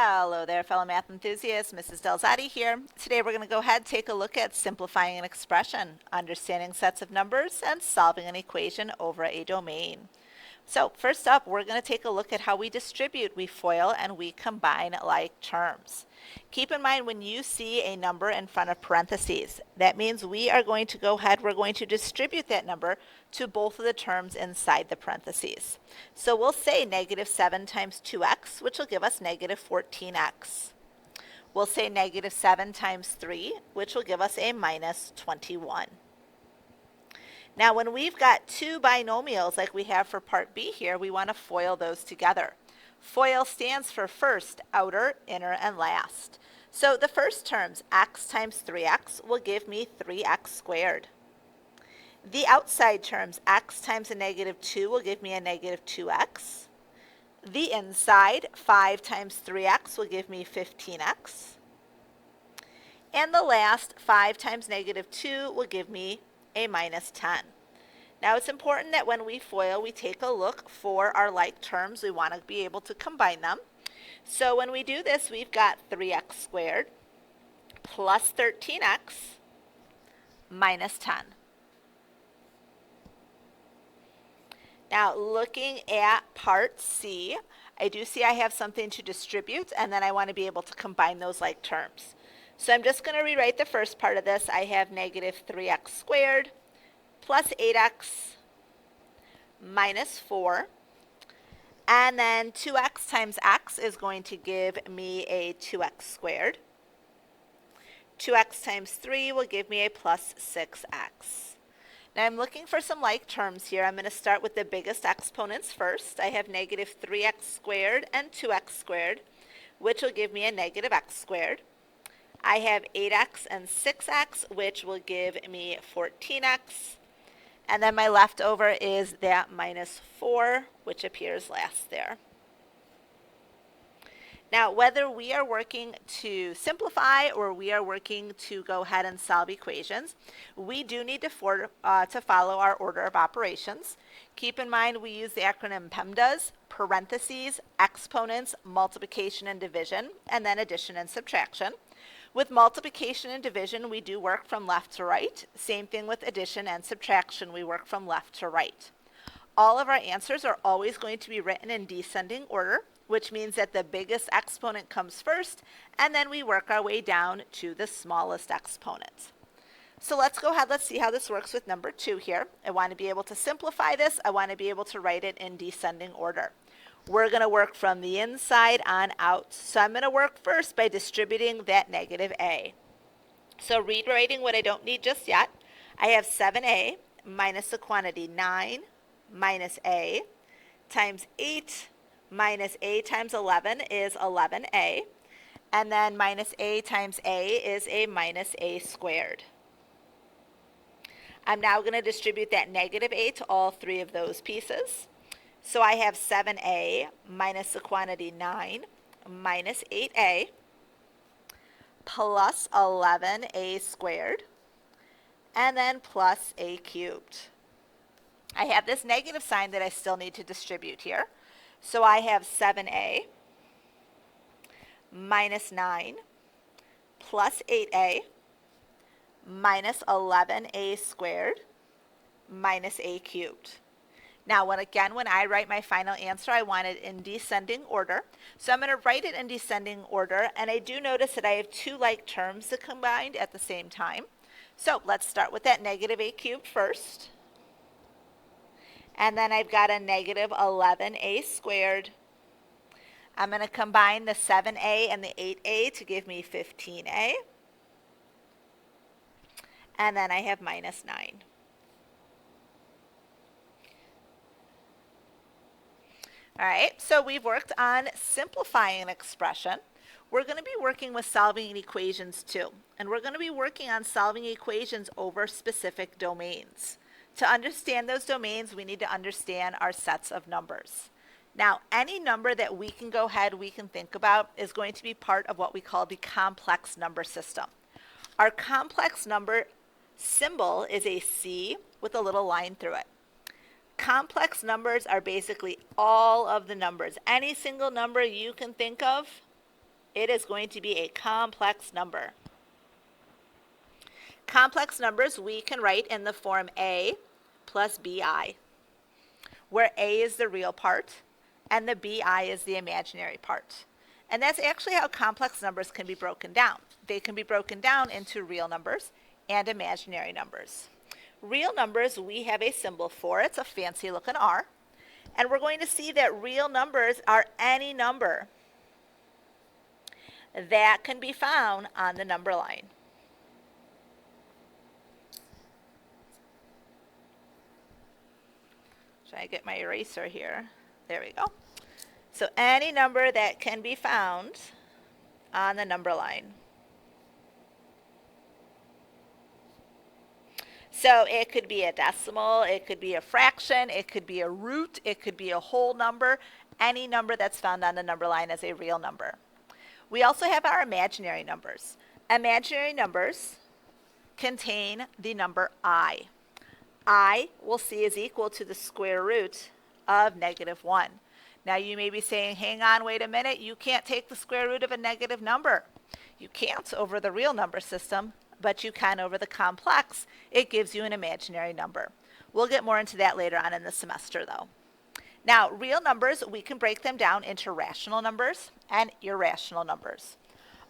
Hello there, fellow math enthusiasts. Mrs. Delzati here. Today we're going to go ahead and take a look at simplifying an expression, understanding sets of numbers, and solving an equation over a domain. So first up, we're going to take a look at how we distribute, we FOIL, and we combine like terms. Keep in mind when you see a number in front of parentheses, that means we are going to go ahead, we're going to distribute that number to both of the terms inside the parentheses. So we'll say negative 7 times 2x, which will give us negative 14x. We'll say negative 7 times 3, which will give us a minus 21. Now when we've got two binomials like we have for part B here, we want to FOIL those together. FOIL stands for first, outer, inner, and last. So the first terms, x times 3x, will give me 3x squared. The outside terms, x times a negative 2, will give me a negative 2x. The inside, 5 times 3x, will give me 15x. And the last, 5 times negative 2, will give me a minus 10. Now it's important that when we FOIL, we take a look for our like terms. We want to be able to combine them. So when we do this, we've got 3x squared plus 13x minus 10. Now looking at part C, I do see I have something to distribute, and then I want to be able to combine those like terms. So I'm just going to rewrite the first part of this. I have negative 3x squared plus 8x minus 4. And then 2x times x is going to give me a 2x squared. 2x times 3 will give me a plus 6x. Now I'm looking for some like terms here. I'm going to start with the biggest exponents first. I have negative 3x squared and 2x squared, which will give me a negative x squared. I have 8x and 6x, which will give me 14x. And then my leftover is that minus 4, which appears last there. Now, whether we are working to simplify or we are working to go ahead and solve equations, we do need to follow our order of operations. Keep in mind we use the acronym PEMDAS, parentheses, exponents, multiplication and division, and then addition and subtraction. With multiplication and division, we do work from left to right. Same thing with addition and subtraction, we work from left to right. All of our answers are always going to be written in descending order, which means that the biggest exponent comes first, and then we work our way down to the smallest exponent. So let's go ahead, let's see how this works with number 2 here. I want to be able to simplify this. I want to be able to write it in descending order. We're going to work from the inside on out. So I'm going to work first by distributing that negative a. So rewriting what I don't need just yet, I have 7a minus the quantity 9 minus a times 8 minus a times 11 is 11a. And then minus a times a is a minus a squared. I'm now going to distribute that negative a to all three of those pieces. So I have 7a minus the quantity 9 minus 8a plus 11a squared, and then plus a cubed. I have this negative sign that I still need to distribute here. So I have 7a minus 9 plus 8a minus 11a squared minus a cubed. Now, when I write my final answer, I want it in descending order. So I'm going to write it in descending order, and I do notice that I have two like terms that combined at the same time. So let's start with that negative a cubed first. And then I've got a negative 11a squared. I'm going to combine the 7a and the 8a to give me 15a. And then I have minus 9. All right, so we've worked on simplifying an expression. We're going to be working with solving equations too. And we're going to be working on solving equations over specific domains. To understand those domains, we need to understand our sets of numbers. Now, any number that we can go ahead, we can think about is going to be part of what we call the complex number system. Our complex number symbol is a C with a little line through it. Complex numbers are basically all of the numbers. Any single number you can think of, It is going to be a complex number. Complex numbers we can write in the form a plus bi, where a is the real part and the bi is the imaginary part. And that's actually how complex numbers can be broken down. They can be broken down into real numbers and imaginary numbers. Real numbers we have a symbol for. It's a fancy looking R. And we're going to see that real numbers are any number that can be found on the number line. Should I get my eraser here? There we go. So any number that can be found on the number line. So it could be a decimal, it could be a fraction, it could be a root, it could be a whole number. Any number that's found on the number line is a real number. We also have our imaginary numbers. Imaginary numbers contain the number I. I we'll see is equal to the square root of -1. Now you may be saying, hang on, wait a minute, you can't take the square root of a negative number. You can't over the real number system, but you can over the complex. It gives you an imaginary number. We'll get more into that later on in the semester though. Now, real numbers, we can break them down into rational numbers and irrational numbers.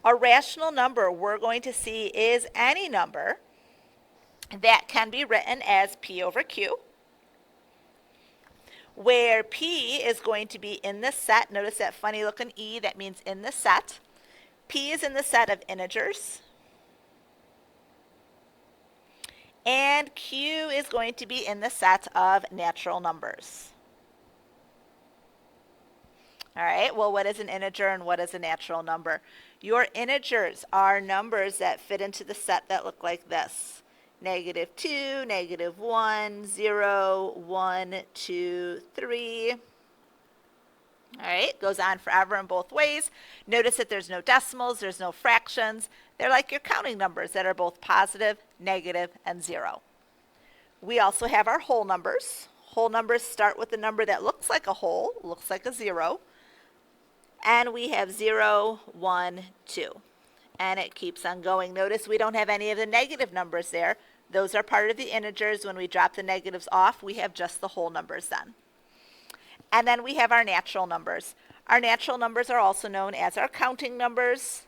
A rational number we're going to see is any number that can be written as P over Q, where P is going to be in the set. Notice that funny looking E, that means in the set. P is in the set of integers. And Q is going to be in the set of natural numbers. All right, well, what is an integer and what is a natural number? Your integers are numbers that fit into the set that look like this. -2, -1, 0, 1, 2, 3. All right, goes on forever in both ways. Notice that there's no decimals, there's no fractions. They're like your counting numbers that are both positive, negative, and 0. We also have our whole numbers. Whole numbers start with a number that looks like a whole, looks like a 0. And we have 0, 1, 2. And it keeps on going. Notice we don't have any of the negative numbers there. Those are part of the integers. When we drop the negatives off, we have just the whole numbers then. And then we have our natural numbers. Our natural numbers are also known as our counting numbers.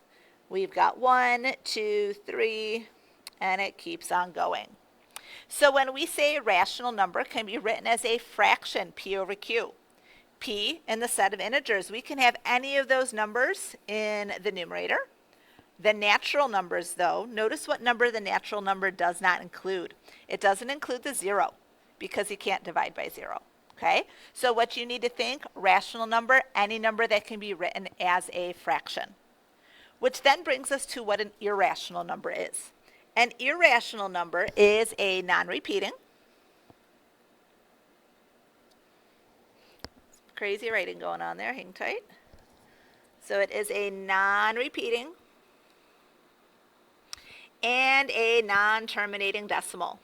We've got 1, 2, 3, and it keeps on going. So when we say a rational number can be written as a fraction, P over Q. P in the set of integers, we can have any of those numbers in the numerator. The natural numbers, though, notice what number the natural number does not include. It doesn't include the 0 because you can't divide by 0. Okay? So what you need to think, rational number, any number that can be written as a fraction. Which then brings us to what an irrational number is. An irrational number is a non-repeating. Crazy writing going on there, hang tight. So it is a non-repeating and a non-terminating decimal.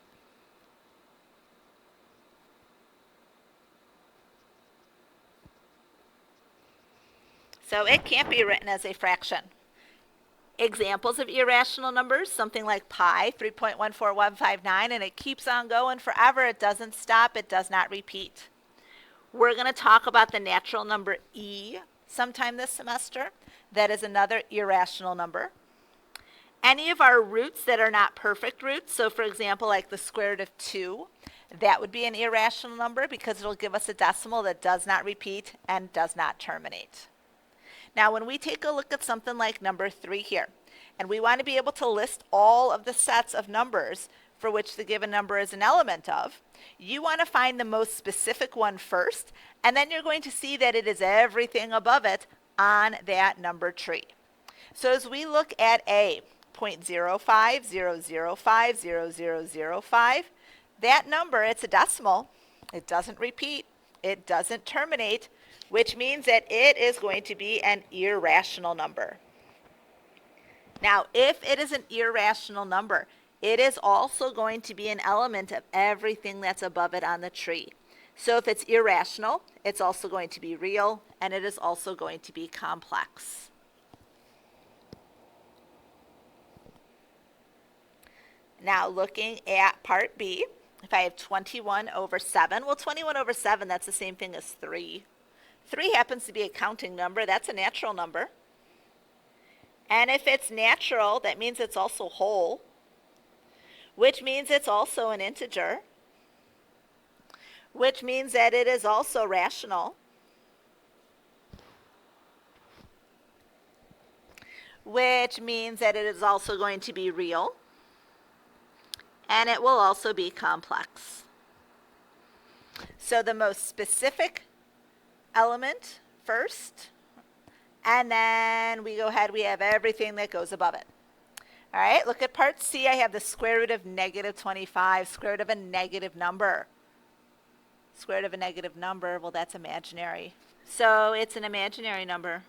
So it can't be written as a fraction. Examples of irrational numbers, something like pi, 3.14159, and it keeps on going forever. It doesn't stop. It does not repeat. We're going to talk about the natural number e sometime this semester. That is another irrational number. Any of our roots that are not perfect roots, so for example, like the square root of 2, that would be an irrational number because it'll give us a decimal that does not repeat and does not terminate. Now, when we take a look at something like number 3 here, and we want to be able to list all of the sets of numbers for which the given number is an element of, you want to find the most specific one first, and then you're going to see that it is everything above it on that number tree. So as we look at A, 0.0500500005, that number, it's a decimal. It doesn't repeat. It doesn't terminate, which means that it is going to be an irrational number. Now, if it is an irrational number, it is also going to be an element of everything that's above it on the tree. So if it's irrational, it's also going to be real, and it is also going to be complex. Now looking at part B, if I have 21 over 7, well 21 over 7, that's the same thing as 3. 3 happens to be a counting number. That's a natural number. And if it's natural, that means it's also whole, which means it's also an integer, which means that it is also rational, which means that it is also going to be real, and it will also be complex. So the most specific element first, and then we go ahead, we have everything that goes above it. All right, look at part C. I have the square root of negative 25, square root of a negative number. Square root of a negative number, well, that's imaginary. So it's an imaginary number.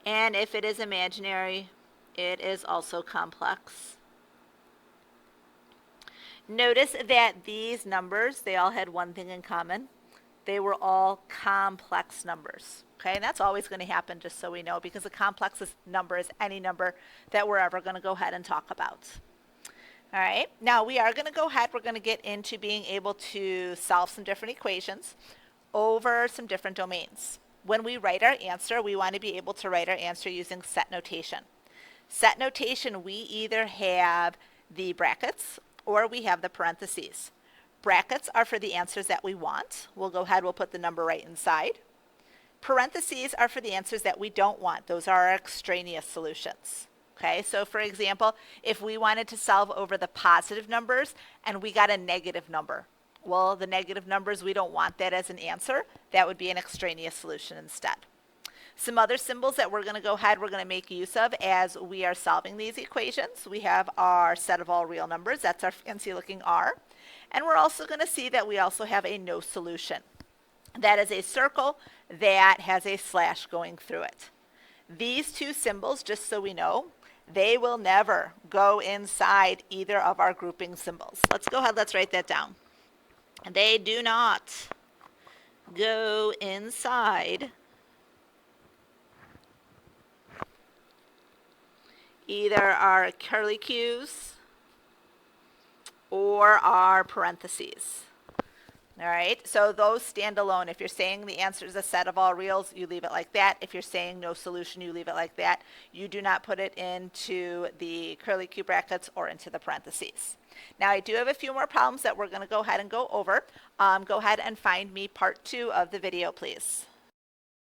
And if it is imaginary, it is also complex. Notice that these numbers, they all had one thing in common. They were all complex numbers. Okay, and that's always going to happen, just so we know, because a complex number is any number that we're ever going to go ahead and talk about. All right, now we are going to go ahead, we're going to get into being able to solve some different equations over some different domains. When we write our answer, we want to be able to write our answer using set notation. Set notation, we either have the brackets or we have the parentheses. Brackets are for the answers that we want. We'll go ahead, we'll put the number right inside. Parentheses are for the answers that we don't want. Those are our extraneous solutions. Okay, so for example, if we wanted to solve over the positive numbers and we got a negative number, well, the negative numbers, we don't want that as an answer. That would be an extraneous solution instead. Some other symbols that we're going to go ahead, we're going to make use of as we are solving these equations. We have our set of all real numbers. That's our fancy looking R. And we're also going to see that we also have a no solution. That is a circle that has a slash going through it. These two symbols, just so we know, they will never go inside either of our grouping symbols. Let's go ahead, let's write that down. They do not go inside either our curly cues or our parentheses. All right, so those stand alone. If you're saying the answer is a set of all reals, you leave it like that. If you're saying no solution, you leave it like that. You do not put it into the curly cue brackets or into the parentheses. Now, I do have a few more problems that we're going to go ahead and go over. Go ahead and find me part 2 of the video, please.